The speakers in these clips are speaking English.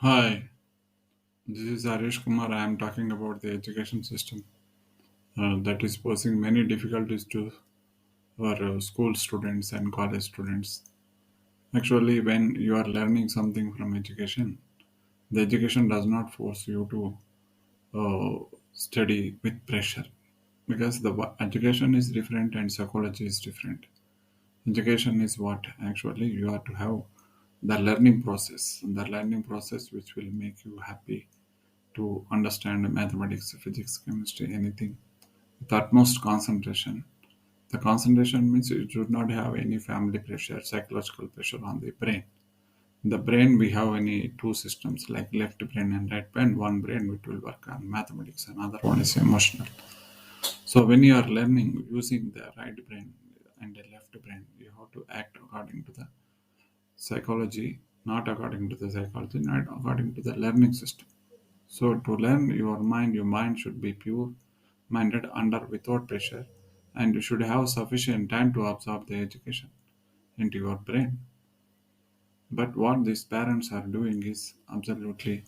Hi, this is Arish Kumar. I am talking about the education system that is posing many difficulties to our school students and college students. Actually, when you are learning something from education, the education does not force you to study with pressure because education is different and psychology is different. Education is what actually you are to have the learning process which will make you happy to understand mathematics, physics, chemistry, anything with utmost concentration. The concentration means you should not have any family pressure, psychological pressure on the brain. The brain, we have any two systems like left brain and right brain. One brain which will work on mathematics, and other one is emotional. So when you are learning using the right brain and the left brain, you have to act according to the psychology, not according to the psychology, not according to the learning system. So to learn your mind should be pure minded under without pressure, and you should have sufficient time to absorb the education into your brain. But what these parents are doing is absolutely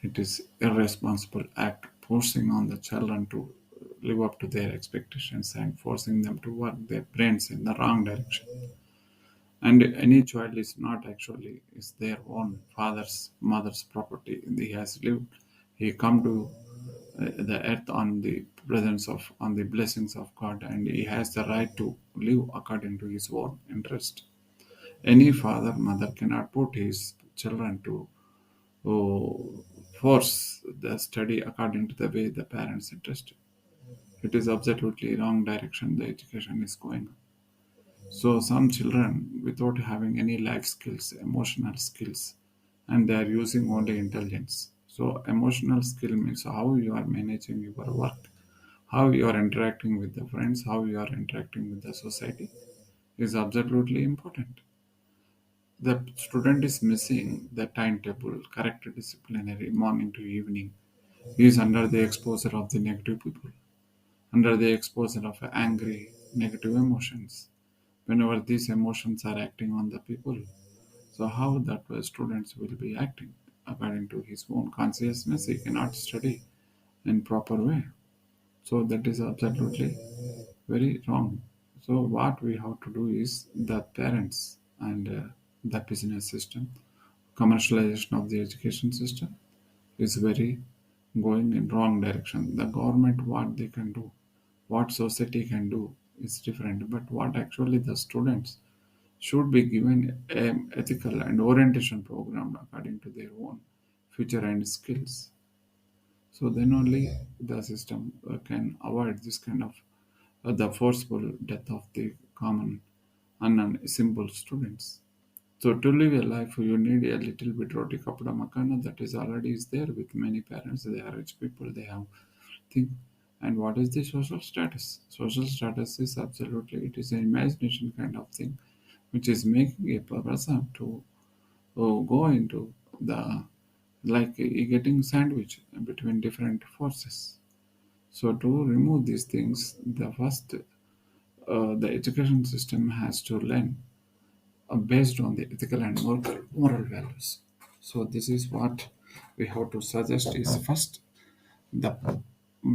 it is irresponsible act forcing on the children to live up to their expectations and forcing them to work their brains in the wrong direction. And any child is not actually is their own father's mother's property. He has lived. He come to the earth on the presence of on the blessings of God, and he has the right to live according to his own interest. Any father mother cannot put his children to force the study according to the way the parents interested. It is absolutely wrong direction the education is going. So some children, without having any life skills, emotional skills, and they are using only intelligence. So emotional skill means how you are managing your work, how you are interacting with the friends, how you are interacting with the society is absolutely important. The student is missing the timetable, correct disciplinary morning to evening. He is under the exposure of the negative people, under the exposure of angry, negative emotions. Whenever these emotions are acting on the people, so how that students will be acting according to his own consciousness, he cannot study in proper way. So that is absolutely very wrong. So what we have to do is the parents and the business system, commercialization of the education system is very going in wrong direction. The government what they can do, what society can do is different. But what actually the students should be given an ethical and orientation program according to their own future and skills. So then only the system can avoid this kind of the forceful death of the common and simple students. So to live a life, you need a little bit roti kapda makana that is already is there with many parents. They are rich people. They have thing. And what is the social status? Social status is absolutely it is an imagination kind of thing, which is making a person to go into the like getting sandwich between different forces. So to remove these things, the first the education system has to learn based on the ethical and moral values. So this is what we have to suggest is first the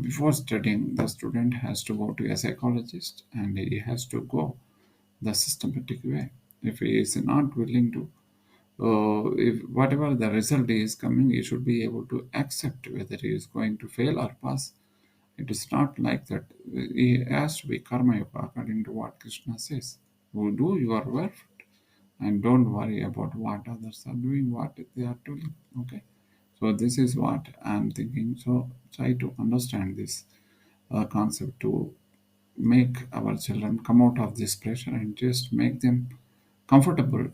before studying the student has to go to a psychologist and he has to go the systematic way. If he is not willing to if whatever the result is coming, he should be able to accept whether he is going to fail or pass. It is not like that. He has to be karma yoga according to what Krishna says. You do your work and don't worry about what others are doing, what they are doing. Okay. So this is what I'm thinking. So try to understand this concept to make our children come out of this pressure and just make them comfortable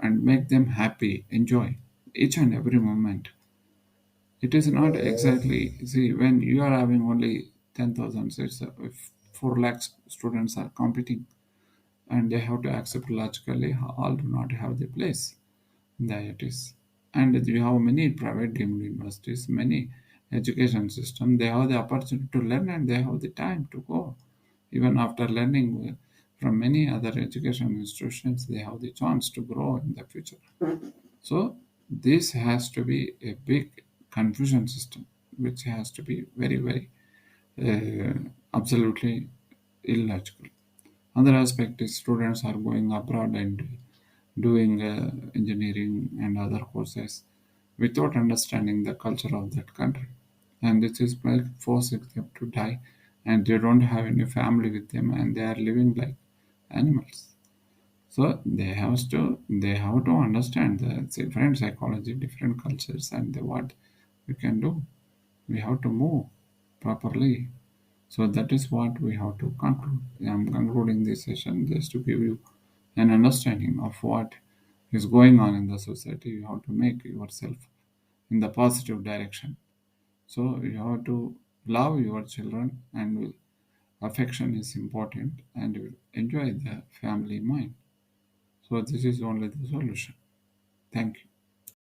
and make them happy, enjoy each and every moment. It is not exactly, see, when you are having only 10,000, it's if 4 lakhs students are competing and they have to accept logically, all do not have the place. There it is. And you have many private deemed universities, many education system, they have the opportunity to learn and they have the time to go. Even after learning from many other education institutions, they have the chance to grow in the future. So This has to be a big confusion system, which has to be very, very absolutely illogical. Another aspect is students are going abroad and doing engineering and other courses without understanding the culture of that country. And this is like forcing them to die, and they don't have any family with them, and they are living like animals. So they have to understand the different psychology, different cultures, and what we can do. We have to move properly. So that is what we have to conclude. I'm concluding this session just to give you an understanding of what is going on in the society. You have to make yourself in the positive direction. So you have to love your children, and affection is important, and enjoy the family mind. So this is only the solution. Thank you.